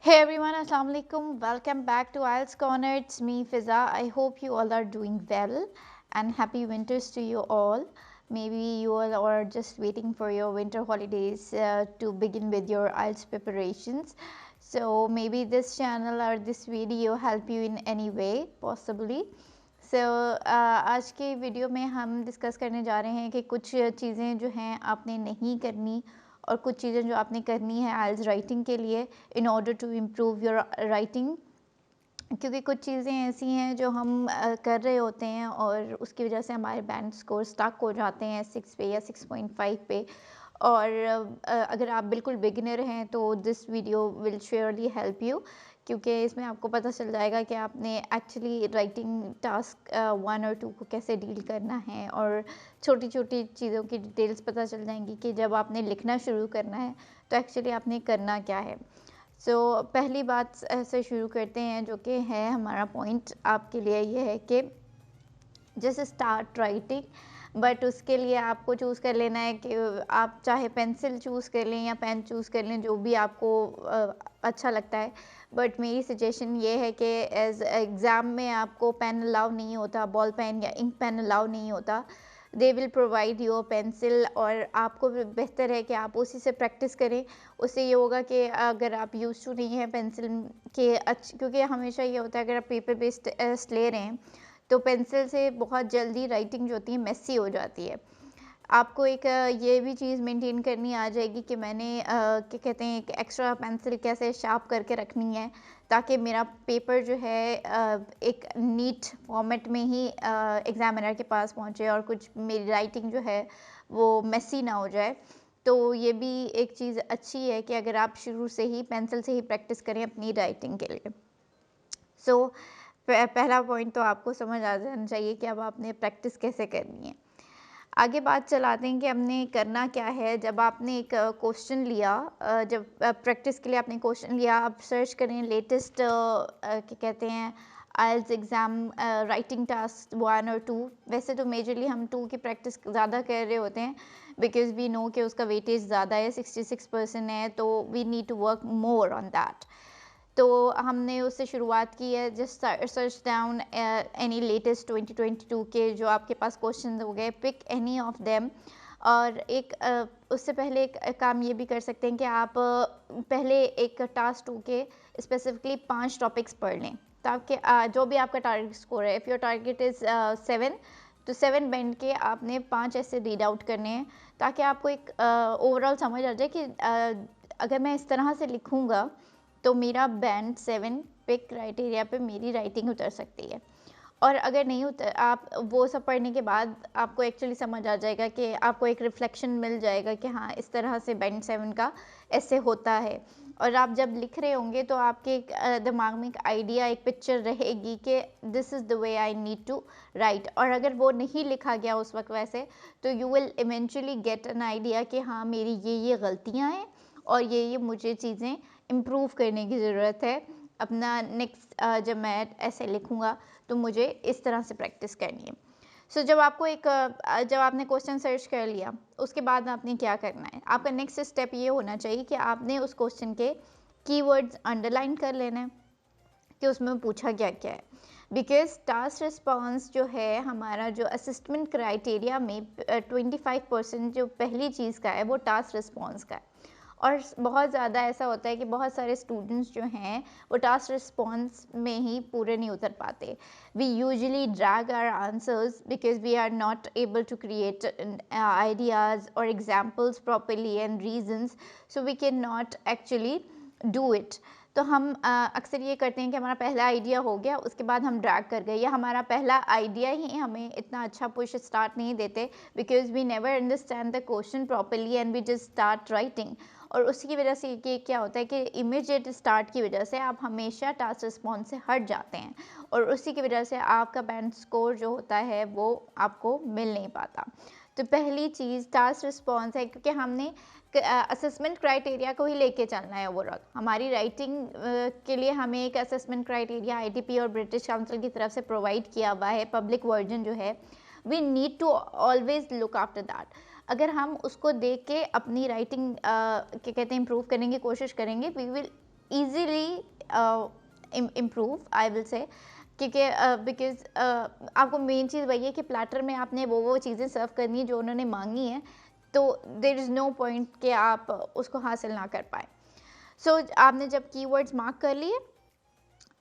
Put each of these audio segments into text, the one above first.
Hey everyone, Assalamu alaikum. Welcome back to IELTS Corner. It's me, Fiza. I hope you all are doing well and happy winters to you all. Maybe you all are just waiting for your winter holidays to begin with your IELTS preparations. So maybe this channel or this video help you in any way, possibly. So आज के video में हम discuss करने जा रहे हैं कि कुछ चीज़ें जो हैं आपने नहीं करनी और कुछ चीज़ें जो आपने करनी है आइल्स राइटिंग के लिए in order to improve your writing. क्योंकि कुछ चीज़ें ऐसी हैं जो हम कर रहे होते हैं और उसकी वजह से हमारे बैंड स्कोर स्टक हो जाते हैं 6 पे या 6.5 पे। और अगर आप बिल्कुल बिगिनर हैं तो this video will surely help you, क्योंकि इसमें आपको पता चल जाएगा कि आपने एक्चुअली राइटिंग टास्क 1 और 2 को कैसे डील करना है, और छोटी छोटी चीज़ों की डिटेल्स पता चल जाएंगी कि जब आपने लिखना शुरू करना है तो एक्चुअली आपने करना क्या है। सो पहली बात से शुरू करते हैं, जो कि है हमारा पॉइंट आपके लिए ये है कि जस्ट स्टार्ट राइटिंग। बट उसके लिए आपको चूज़ कर लेना है कि आप चाहे पेंसिल चूज़ कर लें या पेन चूज़ कर लें, जो भी आपको अच्छा लगता है। बट मेरी सजेशन ये है कि एज एग्ज़ाम में आपको पेन अलाउ नहीं होता, बॉल पेन या इंक पेन अलाउ नहीं होता। They will provide your pencil, और आपको बेहतर है कि आप उसी से प्रैक्टिस करें। उससे ये होगा कि अगर आप यूज़ टू नहीं हैं पेंसिल के क्योंकि हमेशा ये होता है अगर आप पेपर बेस्ड टेस्ट ले रहे हैं तो पेंसिल से बहुत जल्दी राइटिंग जो होती है मेसी हो जाती है। आपको एक ये भी चीज़ मेंटेन करनी आ जाएगी कि मैंने क्या कहते हैं एक एक्स्ट्रा पेंसिल कैसे शार्प करके रखनी है, ताकि मेरा पेपर जो है एक नीट फॉर्मेट में ही एग्जामिनर के पास पहुंचे और कुछ मेरी राइटिंग जो है वो मेसी ना हो जाए। तो ये भी एक चीज़ अच्छी है कि अगर आप शुरू से ही पेंसिल से ही प्रैक्टिस करें अपनी राइटिंग के लिए। सो पहला पॉइंट तो आपको समझ आ जाना चाहिए कि अब आपने प्रैक्टिस कैसे करनी है। आगे बात चलाते हैं कि हमने करना क्या है। जब आपने एक क्वेश्चन लिया, जब प्रैक्टिस के लिए आपने क्वेश्चन लिया, आप सर्च करें लेटेस्ट क्या कहते हैं आइल्स एग्ज़ाम राइटिंग टास्क 1 और 2। वैसे तो मेजरली हम 2 की प्रैक्टिस ज़्यादा कर रहे होते हैं, बिकॉज वी नो कि उसका वेटेज ज़्यादा है, 66% है, तो we need to work more on that. तो हमने उससे शुरुआत की है। Just search down any latest 2022 के जो आपके पास क्वेश्चन हो गए, पिक एनी ऑफ देम। और एक उससे पहले एक काम ये भी कर सकते हैं कि आप पहले एक टास्क 2 के स्पेसिफिकली 5 टॉपिक्स पढ़ लें, ताकि जो भी आपका टारगेट स्कोर है, इफ़ योर टारगेट इज़ 7, तो 7 बैंड के आपने 5 ऐसे रीड आउट करने हैं, ताकि आपको एक ओवरऑल समझ आ जाए कि अगर मैं इस तरह से लिखूँगा तो मेरा बैंड 7 पे क्राइटेरिया पे मेरी राइटिंग उतर सकती है। और अगर नहीं उतर, आप वो सब पढ़ने के बाद आपको एक्चुअली समझ आ जाएगा कि आपको एक रिफ्लेक्शन मिल जाएगा कि हाँ, इस तरह से बैंड 7 का ऐसे होता है। और आप जब लिख रहे होंगे तो आपके दिमाग में एक आइडिया, एक पिक्चर रहेगी कि this is the way I need to write. और अगर वो नहीं लिखा गया उस वक्त वैसे, तो you will eventually get an idea कि हाँ, मेरी ये गलतियाँ हैं और ये मुझे चीज़ें इम्प्रूव करने की ज़रूरत है। अपना नेक्स्ट जब मैं ऐसे लिखूँगा तो मुझे इस तरह से प्रैक्टिस करनी है। सो जब आपको एक जब आपने क्वेश्चन सर्च कर लिया, उसके बाद आपने क्या करना है, आपका नेक्स्ट स्टेप ये होना चाहिए कि आपने उस क्वेश्चन के कीवर्ड्स अंडरलाइन कर लेना है कि उसमें पूछा क्या क्या है। बिकॉज टास्क रिस्पॉन्स जो है हमारा, जो असिस्टमेंट क्राइटेरिया में 25% जो पहली चीज़ का है वो टास्क रिस्पॉन्स का है। और बहुत ज़्यादा ऐसा होता है कि बहुत सारे स्टूडेंट्स जो हैं वो टास्क रिस्पॉन्स में ही पूरे नहीं उतर पाते। We usually drag our answers because we are not able to create ideas और examples properly and reasons, so we can not actually do it. तो हम अक्सर ये करते हैं कि हमारा पहला आइडिया हो गया, उसके बाद हम ड्रैग कर गए, या हमारा पहला आइडिया ही हमें इतना अच्छा पुश स्टार्ट नहीं देते, because we never understand the question properly and we just start writing. और उसकी वजह से ये क्या होता है कि इमीडिएट स्टार्ट की वजह से आप हमेशा टास्क रिस्पॉन्स से हट जाते हैं, और उसी की वजह से आपका बैंड स्कोर जो होता है वो आपको मिल नहीं पाता। तो पहली चीज़ टास्क रिस्पॉन्स है, क्योंकि हमने असेसमेंट क्राइटेरिया को ही लेके चलना है। ओवरऑल हमारी राइटिंग के लिए हमें एक असेसमेंट क्राइटेरिया आईटीपी और ब्रिटिश काउंसिल की तरफ से प्रोवाइड किया हुआ है, पब्लिक वर्जन जो है। We need to always look after that. अगर हम उसको देख के अपनी राइटिंग क्या कहते हैं इम्प्रूव करने की कोशिश करेंगे, we will easily improve, I will say, क्योंकि बिकॉज आपको मेन चीज़ वही है कि प्लेटर में आपने वो चीज़ें सर्व करनी है जो उन्होंने मांगी है, तो देर इज़ नो पॉइंट कि आप उसको हासिल ना कर पाए. सो आपने जब कीवर्ड्स मार्क कर लिए,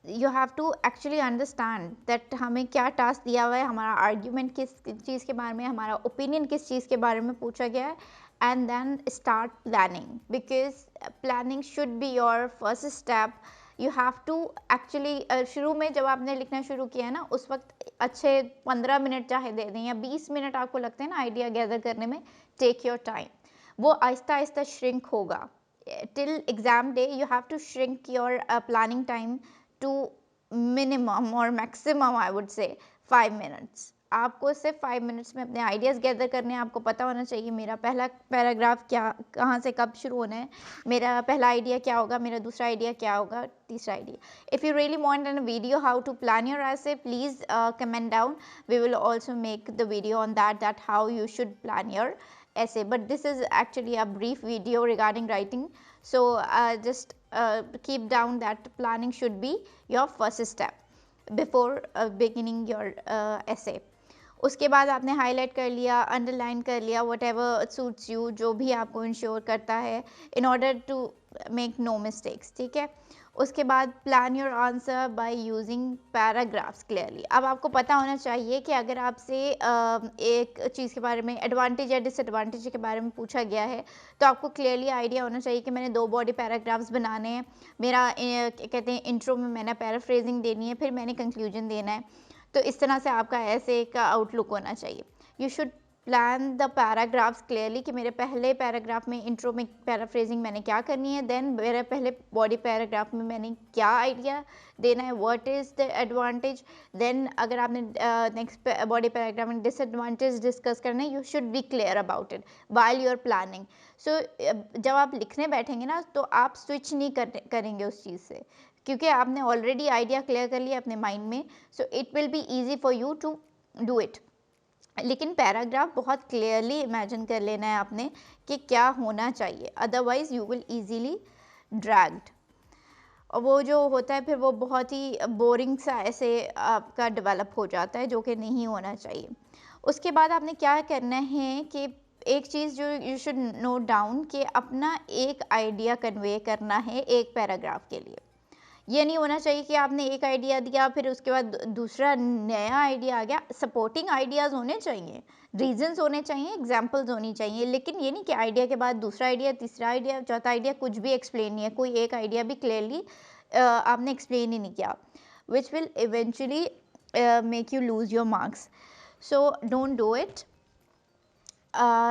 you have to actually understand that हमें क्या टास्क दिया हुआ है, हमारा आर्ग्यूमेंट किस चीज़ के बारे में, हमारा ओपिनियन किस चीज़ के बारे में पूछा गया है, and then start planning, because planning should be your first step. You have to actually शुरू में जब आपने लिखना शुरू किया है ना, उस वक्त अच्छे 15 मिनट चाहे दे दें या 20 मिनट आपको लगते हैं ना आइडिया गैदर करने में, टेक योर टाइम. वो आहिस्ता आहिस्ता श्रिंक होगा. Till exam day you have to shrink your planning time to minimum or maximum, I would say 5 minutes. आपको सिर्फ 5 मिनट्स में अपने आइडियाज़ गैदर करने हैं. आपको पता होना चाहिए मेरा पहला पैराग्राफ क्या, कहाँ से कब शुरू होना है, मेरा पहला आइडिया क्या होगा, मेरा दूसरा आइडिया क्या होगा, तीसरा idea. If you really want an video how to plan your essay, please comment down. We will also make the video on that how you should plan your essay, but this is actually a brief video regarding writing. So just keep down that planning should be your first step before beginning your essay. उसके बाद आपने highlight कर लिया, underline कर लिया, what ever suits you, जो भी आपको इंश्योर करता है, in order to make no mistakes. ठीक है. उसके बाद plan your answer by using paragraphs clearly. अब आपको पता होना चाहिए कि अगर आपसे एक चीज़ के बारे में, एडवांटेज या डिसएडवांटेज के बारे में पूछा गया है, तो आपको क्लियरली आइडिया होना चाहिए कि मैंने 2 बॉडी पैराग्राफ्स बनाने हैं, मेरा कहते हैं इंट्रो में मैंने पैराफ्रेजिंग देनी है, फिर मैंने कंक्लूजन देना है. तो इस तरह से आपका ऐसे का आउटलुक होना चाहिए. You should plan the paragraphs clearly कि मेरे पहले पैराग्राफ में, इंट्रो में पैराफ्रेजिंग मैंने क्या करनी है, देन मेरे पहले बॉडी पैराग्राफ में मैंने क्या आइडिया देना है, what is the advantage. Then अगर आपने नेक्स्ट बॉडी पैराग्राफ में डिसएडवांटेज डिस्कस करना है, you should be clear about it while you are planning. So जब आप लिखने बैठेंगे ना, तो आप स्विच नहीं करेंगे उस चीज़ से, क्योंकि आपने ऑलरेडी आइडिया क्लियर कर लिया अपने माइंड में. So it will be easy for you to do it. लेकिन पैराग्राफ बहुत क्लियरली इमेजिन कर लेना है आपने कि क्या होना चाहिए, otherwise you will easily dragged. और वो जो होता है फिर वो बहुत ही बोरिंग सा ऐसे आपका डेवलप हो जाता है, जो कि नहीं होना चाहिए. उसके बाद आपने क्या करना है कि एक चीज़ जो यू शुड नोट डाउन, कि अपना एक आइडिया कन्वे करना है एक पैराग्राफ के लिए. ये नहीं होना चाहिए कि आपने एक आइडिया दिया फिर उसके बाद दूसरा नया आइडिया आ गया. सपोर्टिंग आइडियाज़ होने चाहिए, रीजंस होने चाहिए, एग्जांपल्स होनी चाहिए, लेकिन ये नहीं कि आइडिया के बाद दूसरा आइडिया, तीसरा आइडिया, चौथा आइडिया, कुछ भी एक्सप्लेन नहीं है. कोई एक आइडिया भी क्लियरली आपने एक्सप्लेन ही नहीं किया, which will eventually make you lose your marks. So don't do it.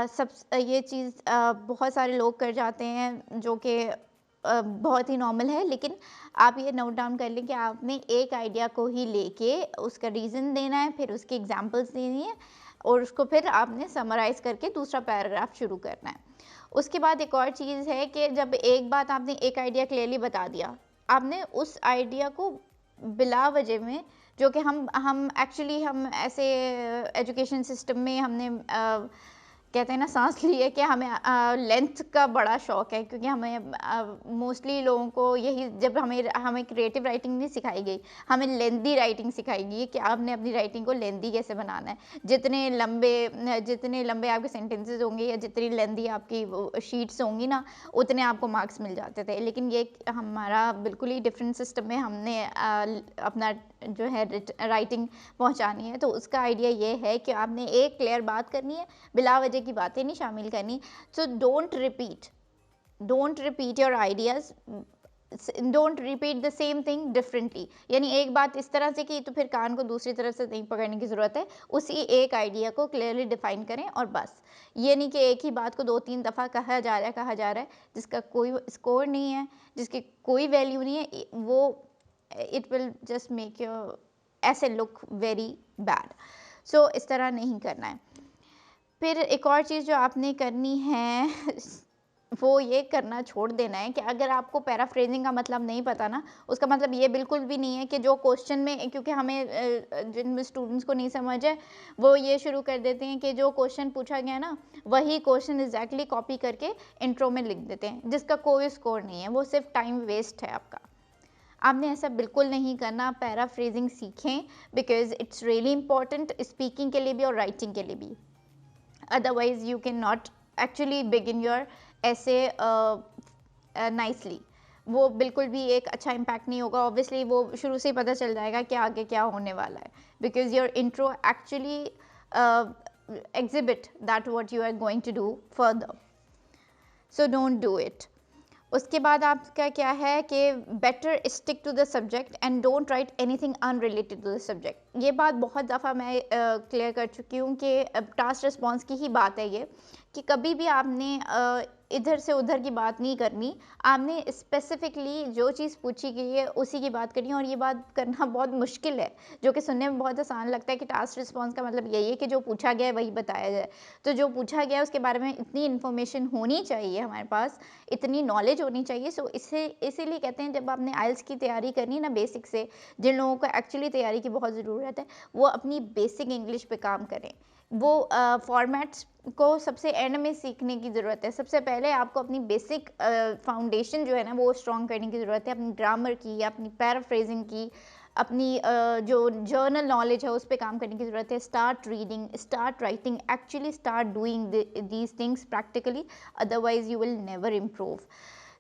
सब ये चीज़ बहुत सारे लोग कर जाते हैं, जो कि बहुत ही नॉर्मल है. लेकिन आप ये नोट डाउन कर लें कि आपने एक आइडिया को ही लेके उसका रीज़न देना है, फिर उसकी एग्जांपल्स देनी है, और उसको फिर आपने समराइज़ करके दूसरा पैराग्राफ शुरू करना है. उसके बाद एक और चीज़ है कि जब एक बात आपने एक आइडिया क्लियरली बता दिया, आपने उस आइडिया को बिला वजह में, जो कि हम एक्चुअली हम ऐसे एजुकेशन सिस्टम में हमने कहते हैं ना सांस ली है कि हमें लेंथ का बड़ा शौक है, क्योंकि हमें मोस्टली लोगों को यही, जब हमें क्रिएटिव राइटिंग नहीं सिखाई गई, हमें लेंदी राइटिंग सिखाई गई कि आपने अपनी राइटिंग को लेंदी कैसे बनाना है. जितने लंबे आपके सेंटेंसेस होंगे या जितनी लेंदी आपकी शीट्स होंगी ना, उतने आपको मार्क्स मिल जाते थे. लेकिन ये हमारा बिल्कुल ही डिफरेंट सिस्टम में हमने अपना जो है राइटिंग पहुँचानी है. तो उसका आइडिया ये है कि आपने एक क्लियर बात करनी है, बिला वजह की बातें नहीं शामिल करनी. So don't repeat your ideas, don't repeat the same thing differently. यानी एक बात इस तरह से की तो फिर कान को दूसरी तरफ से नहीं पकड़ने की ज़रूरत है. उसी एक आइडिया को क्लियरली डिफाइन करें और बस. ये नहीं कि एक ही बात को 2-3 दफ़ा कहा जा रहा है जिसका कोई स्कोर नहीं है, जिसकी कोई वैल्यू नहीं है. वो it will just make your ऐसे लुक वेरी बैड. सो इस तरह नहीं करना है. फिर एक और चीज़ जो आपने करनी है वो ये करना छोड़ देना है कि अगर आपको पैराफ्रेजिंग का मतलब नहीं पता ना, उसका मतलब ये बिल्कुल भी नहीं है कि जो क्वेश्चन में, क्योंकि हमें जिन स्टूडेंट्स को नहीं समझ है वो ये शुरू कर देते हैं कि जो क्वेश्चन पूछा गया ना वही क्वेश्चन एग्जैक्टली कॉपी करके इंट्रो में लिख देते हैं, जिसका कोई स्कोर नहीं है, वो सिर्फ टाइम वेस्ट है आपका। आपने ऐसा बिल्कुल नहीं करना, पैराफ्रेजिंग सीखें because it's really important, speaking के लिए भी और राइटिंग के लिए भी। otherwise you cannot actually begin your essay nicely। वो बिल्कुल भी एक अच्छा इम्पैक्ट नहीं होगा, ऑब्वियसली वो शुरू से ही पता चल जाएगा कि आगे क्या होने वाला है, because your intro actually exhibit that what you are going to do further, so don't do it। उसके बाद आपका क्या है कि better stick to the subject and don't write anything unrelated to the subject. ये बात बहुत दफ़ा मैं क्लियर कर चुकी हूँ कि टास्क रिस्पॉन्स की ही बात है ये, कि कभी भी आपने इधर से उधर की बात नहीं करनी, आपने स्पेसिफिकली जो चीज़ पूछी गई है उसी की बात करनी है। और ये बात करना बहुत मुश्किल है, जो कि सुनने में बहुत आसान लगता है कि टास्क रिस्पॉन्स का मतलब यही है कि जो पूछा गया है वही बताया जाए। तो जो पूछा गया है उसके बारे में इतनी इन्फॉर्मेशन होनी चाहिए हमारे पास, इतनी नॉलेज होनी चाहिए। सो इसीलिए कहते हैं जब आपने आइल्स की तैयारी करनी ना बेसिक से, जिन लोगों को एक्चुअली तैयारी की बहुत ज़रूरत है वो अपनी बेसिक इंग्लिश पे काम करें। वो फॉर्मेट्स को सबसे एंड में सीखने की ज़रूरत है। सबसे पहले आपको अपनी बेसिक फाउंडेशन जो है ना वो स्ट्रॉन्ग करने की ज़रूरत है, अपनी ग्रामर की, अपनी पैराफ्रेजिंग की, अपनी जो जर्नल नॉलेज है उस पर काम करने की ज़रूरत है। Start reading, start writing, actually start doing these things practically, otherwise you will never improve.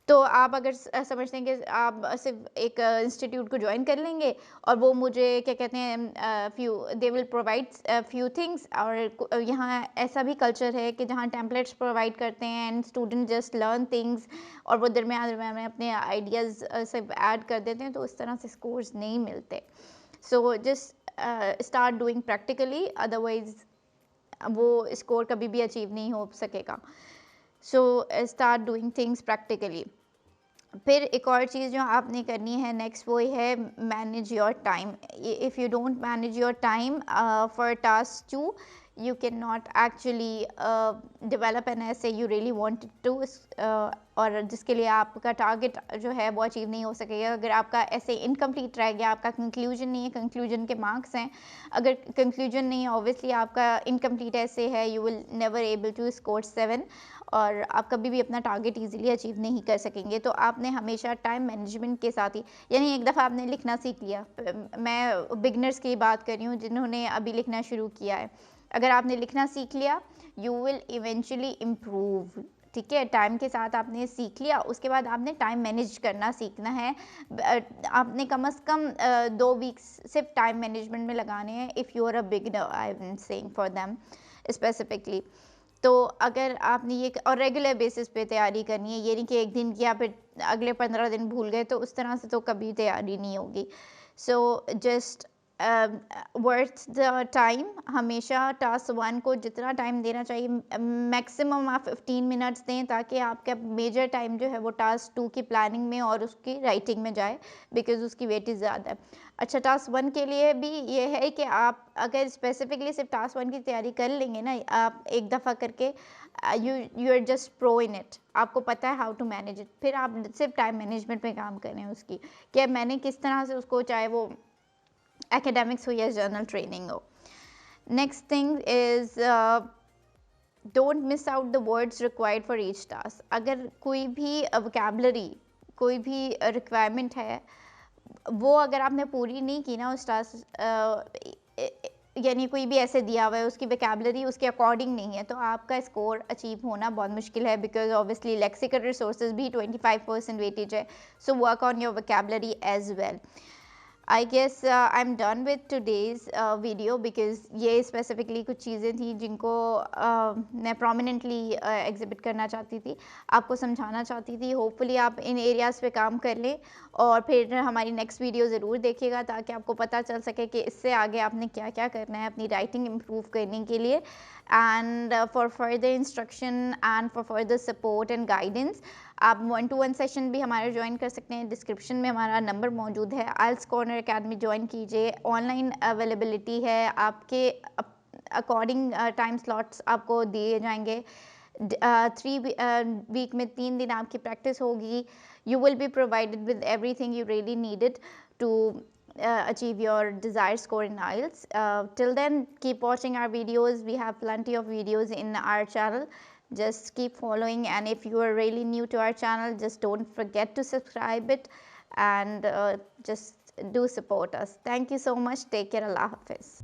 तो आप अगर समझते हैं कि आप सिर्फ एक इंस्टीट्यूट को ज्वाइन कर लेंगे और वो मुझे क्या कहते हैं few they will provide few things, और यहाँ ऐसा भी कल्चर है कि जहाँ टेम्पलेट्स प्रोवाइड करते हैं and student just learn things और वो दरम्यान में अपने आइडियाज़ सब ऐड कर देते हैं, तो उस तरह से स्कोर्स नहीं मिलते। So just start doing practically, otherwise वो स्कोर कभी भी अचीव नहीं हो सकेगा। So start doing things practically. फिर एक और चीज़ जो आपने करनी है नेक्स्ट वो है manage your time. If you don't manage your time for task 2 you cannot actually develop an essay you really wanted to, और जिसके लिए आपका टारगेट जो है वो अचीव नहीं हो सकेगा। अगर आपका ऐसे इनकम्प्लीट रह गया, आपका कंक्लूजन नहीं है, कंक्लूजन के मार्क्स हैं, अगर कंक्लूजन नहीं है ऑब्वियसली आपका इनकम्प्लीट ऐसे है, you will never able to score 7 और आप कभी भी अपना टारगेट इजीली अचीव नहीं कर सकेंगे। तो आपने हमेशा टाइम मैनेजमेंट के साथ ही, यानी एक दफ़ा आपने लिखना सीख लिया, मैं बिगनर्स की बात कर रही हूँ जिन्होंने अभी लिखना शुरू किया है, अगर आपने लिखना सीख लिया यू विल इवेंचुअली इम्प्रूव। ठीक है, टाइम के साथ आपने सीख लिया, उसके बाद आपने टाइम मैनेज करना सीखना है। आपने कम से कम 2 वीक्स सिर्फ टाइम मैनेजमेंट में लगाने हैं, if you are a beginner, I am saying for them specifically. तो अगर आपने ये और रेगुलर बेसिस पे तैयारी करनी है, ये नहीं कि एक दिन किया फिर अगले 15 दिन भूल गए, तो उस तरह से तो कभी तैयारी नहीं होगी। So just worth the time. हमेशा टास्क 1 को जितना टाइम देना चाहिए मैक्सिमम आप 15 मिनट्स दें, ताकि आपका मेजर टाइम जो है वो टास्क 2 की प्लानिंग में और उसकी राइटिंग में जाए, बिकॉज उसकी वेटेज ज़्यादा है। अच्छा, टास्क 1 के लिए भी ये है कि आप अगर स्पेसिफिकली सिर्फ टास्क 1 की तैयारी कर लेंगे ना, आप एक दफ़ा करके you are just pro in it, आपको पता है हाउ टू मैनेज इट, फिर आप सिर्फ टाइम मैनेजमेंट में काम करें उसकी, कि मैंने किस तरह से उसको, चाहे वो academics हो या जर्नल ट्रेनिंग हो। Next thing is don't miss out the words required for each task. अगर कोई भी वोकैबुलरी, कोई भी रिक्वायरमेंट है, वो अगर आपने पूरी नहीं की ना उस टास्क, यानी कोई भी ऐसे दिया हुआ है उसकी वोकैबुलरी उसके अकॉर्डिंग नहीं है, तो आपका स्कोर अचीव होना बहुत मुश्किल है, बिकॉज ऑब्वियसली लेक्सिकल रिसोर्सेज भी 25% वेटेज है। So work on your vocabulary as well. I guess I'm done with today's video, because ये specifically कुछ चीज़ें थी जिनको मैं prominently exhibit करना चाहती थी, आपको समझाना चाहती थी। Hopefully आप इन areas पे काम कर लें और फिर हमारी next video ज़रूर देखिएगा, ताकि आपको पता चल सके कि इससे आगे आपने क्या क्या करना है अपनी writing improve करने के लिए। And for further instruction and for further support and guidance, आप 1-to-1 सेशन भी हमारे ज्वाइन कर सकते हैं। डिस्क्रिप्शन में हमारा नंबर मौजूद है। आइल्स कॉर्नर अकेडमी ज्वाइन कीजिए, ऑनलाइन अवेलेबिलिटी है, आपके अकॉर्डिंग टाइम स्लॉट्स आपको दिए जाएंगे। वीक में 3 दिन आपकी प्रैक्टिस होगी. You will be provided with everything you really needed to achieve your desired score in IELTS. Till then, keep watching our videos. We have plenty of videos in our channel. Just keep following, and if you are really new to our channel, just don't forget to subscribe it, and just do support us. Thank you so much. Take care. Allah Hafiz.